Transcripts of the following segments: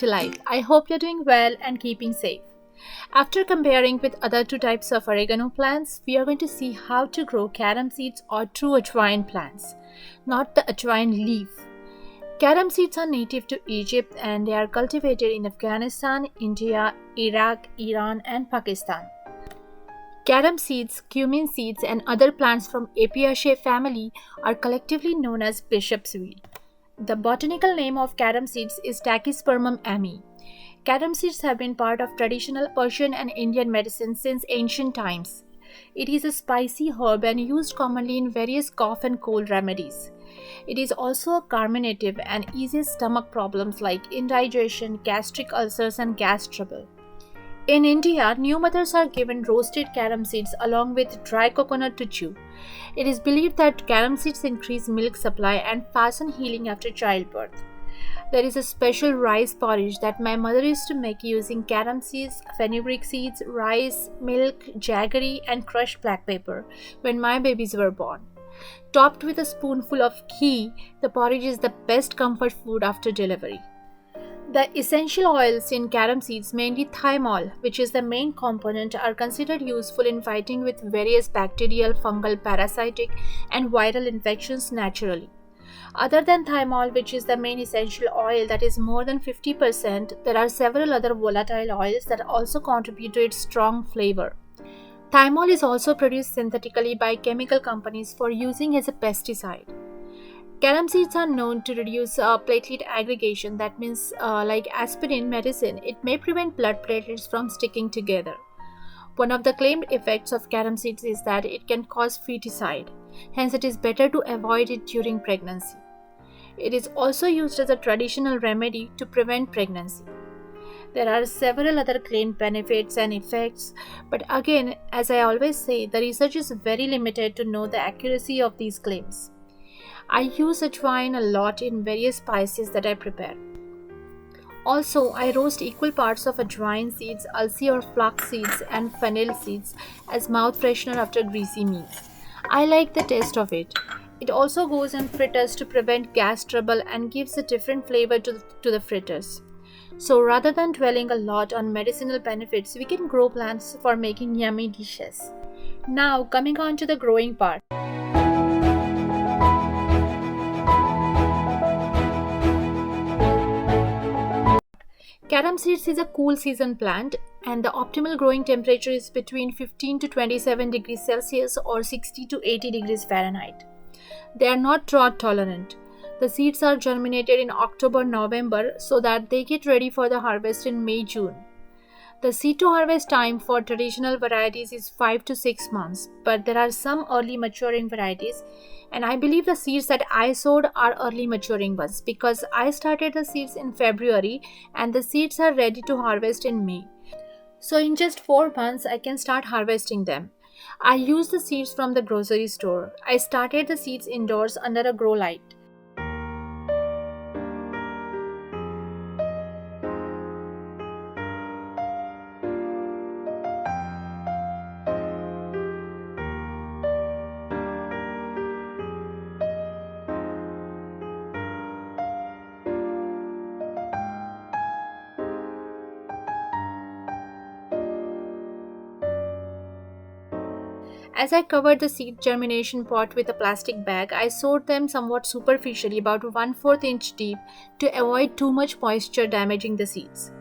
to life. I hope you're doing well and keeping safe. After comparing with other two types of oregano plants, we are going to see how to grow carom seeds or true Ajwain plants, not the Ajwain leaf. Carom seeds are native to Egypt and they are cultivated in Afghanistan, India, Iraq, Iran and Pakistan. Carom seeds, cumin seeds and other plants from Apiaceae family are collectively known as bishop's weed. The botanical name of carom seeds is Tachispermum ammi. Carom seeds have been part of traditional Persian and Indian medicine since ancient times. It is a spicy herb and used commonly in various cough and cold remedies. It is also a carminative and eases stomach problems like indigestion, gastric ulcers and gas trouble. In India, new mothers are given roasted carom seeds along with dry coconut to chew. It is believed that carom seeds increase milk supply and fasten healing after childbirth. There is a special rice porridge that my mother used to make using carom seeds, fenugreek seeds, rice, milk, jaggery and crushed black pepper when my babies were born. Topped with a spoonful of ghee, the porridge is the best comfort food after delivery. The essential oils in carom seeds, mainly thymol, which is the main component, are considered useful in fighting with various bacterial, fungal, parasitic, and viral infections naturally. Other than thymol, which is the main essential oil that is more than 50%, there are several other volatile oils that also contribute to its strong flavor. Thymol is also produced synthetically by chemical companies for using as a pesticide. Carom seeds are known to reduce platelet aggregation, that means like aspirin medicine, it may prevent blood platelets from sticking together. One of the claimed effects of carom seeds is that it can cause feticide, hence it is better to avoid it during pregnancy. It is also used as a traditional remedy to prevent pregnancy. There are several other claimed benefits and effects, but again, as I always say, the research is very limited to know the accuracy of these claims. I use ajwain a lot in various spices that I prepare. Also, I roast equal parts of ajwain seeds, alsi or flax seeds and fennel seeds as mouth freshener after greasy meals. I like the taste of it. It also goes in fritters to prevent gas trouble and gives a different flavor to the fritters. So rather than dwelling a lot on medicinal benefits, we can grow plants for making yummy dishes. Now coming on to the growing part. Carom seeds is a cool season plant and the optimal growing temperature is between 15 to 27 degrees Celsius or 60 to 80 degrees Fahrenheit. They are not drought tolerant. The seeds are germinated in October-November so that they get ready for the harvest in May-June. The seed to harvest time for traditional varieties is 5 to 6 months, but there are some early maturing varieties and I believe the seeds that I sowed are early maturing ones because I started the seeds in February and the seeds are ready to harvest in May. So in just 4 months I can start harvesting them. I use the seeds from the grocery store. I started the seeds indoors under a grow light. As I covered the seed germination pot with a plastic bag, I sowed them somewhat superficially, about 1/4 inch deep, to avoid too much moisture damaging the seeds.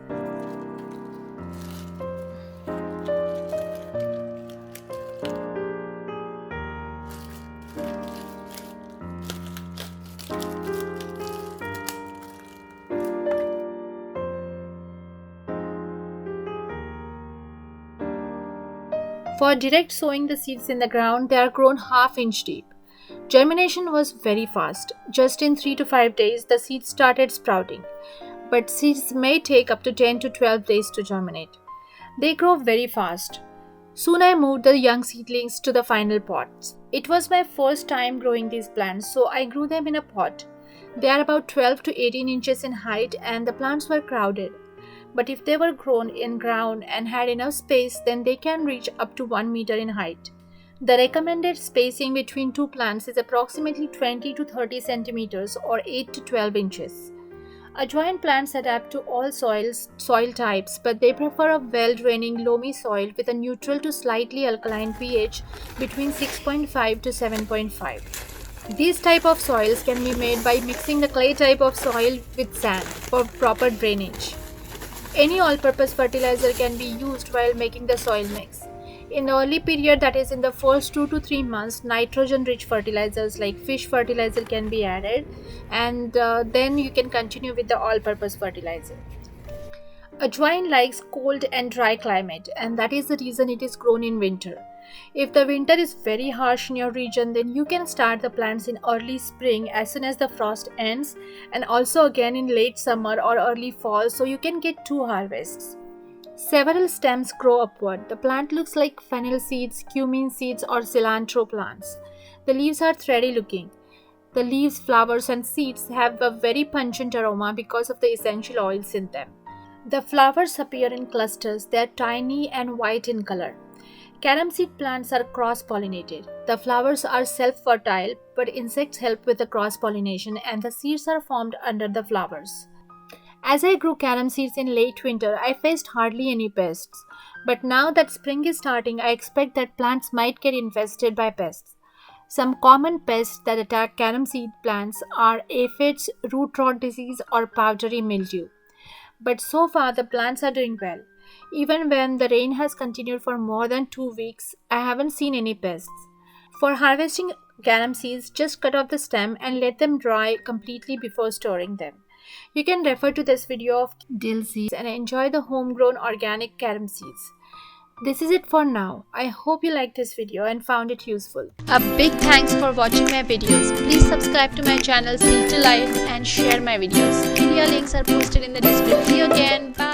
For direct sowing the seeds in the ground, they are grown 1/2 inch deep. Germination was very fast. Just in 3 to 5 days, the seeds started sprouting. But seeds may take up to 10 to 12 days to germinate. They grow very fast. Soon I moved the young seedlings to the final pots. It was my first time growing these plants, so I grew them in a pot. They are about 12 to 18 inches in height and the plants were crowded. But if they were grown in ground and had enough space, then they can reach up to 1 meter in height. The recommended spacing between two plants is approximately 20 to 30 centimeters or 8 to 12 inches. Ajwain plants adapt to all soil types, but they prefer a well-draining loamy soil with a neutral to slightly alkaline pH between 6.5 to 7.5. These type of soils can be made by mixing the clay type of soil with sand for proper drainage. Any all-purpose fertilizer can be used while making the soil mix. In the early period, that is in the first 2 to 3 months, nitrogen-rich fertilizers like fish fertilizer can be added, and then you can continue with the all-purpose fertilizer. Ajwain likes cold and dry climate, and that is the reason it is grown in winter. If the winter is very harsh in your region, then you can start the plants in early spring as soon as the frost ends, and also again in late summer or early fall, so you can get 2 harvests. Several stems grow upward. The plant looks like fennel seeds, cumin seeds, or cilantro plants. The leaves are thready looking. The leaves, flowers, and seeds have a very pungent aroma because of the essential oils in them. The flowers appear in clusters. They are tiny and white in color. Carom seed plants are cross-pollinated. The flowers are self-fertile, but insects help with the cross-pollination and the seeds are formed under the flowers. As I grew carom seeds in late winter, I faced hardly any pests. But now that spring is starting, I expect that plants might get infested by pests. Some common pests that attack carom seed plants are aphids, root rot disease, or powdery mildew. But so far the plants are doing well. Even when the rain has continued for more than 2 weeks, I haven't seen any pests. For harvesting carom seeds, just cut off the stem and let them dry completely before storing them. You can refer to this video of dill seeds and enjoy the homegrown organic carom seeds. This is it for now. I hope you liked this video and found it useful. A big thanks for watching my videos. Please subscribe to my channel, see to like and share my videos. Media links are posted in the description. See you again. Bye.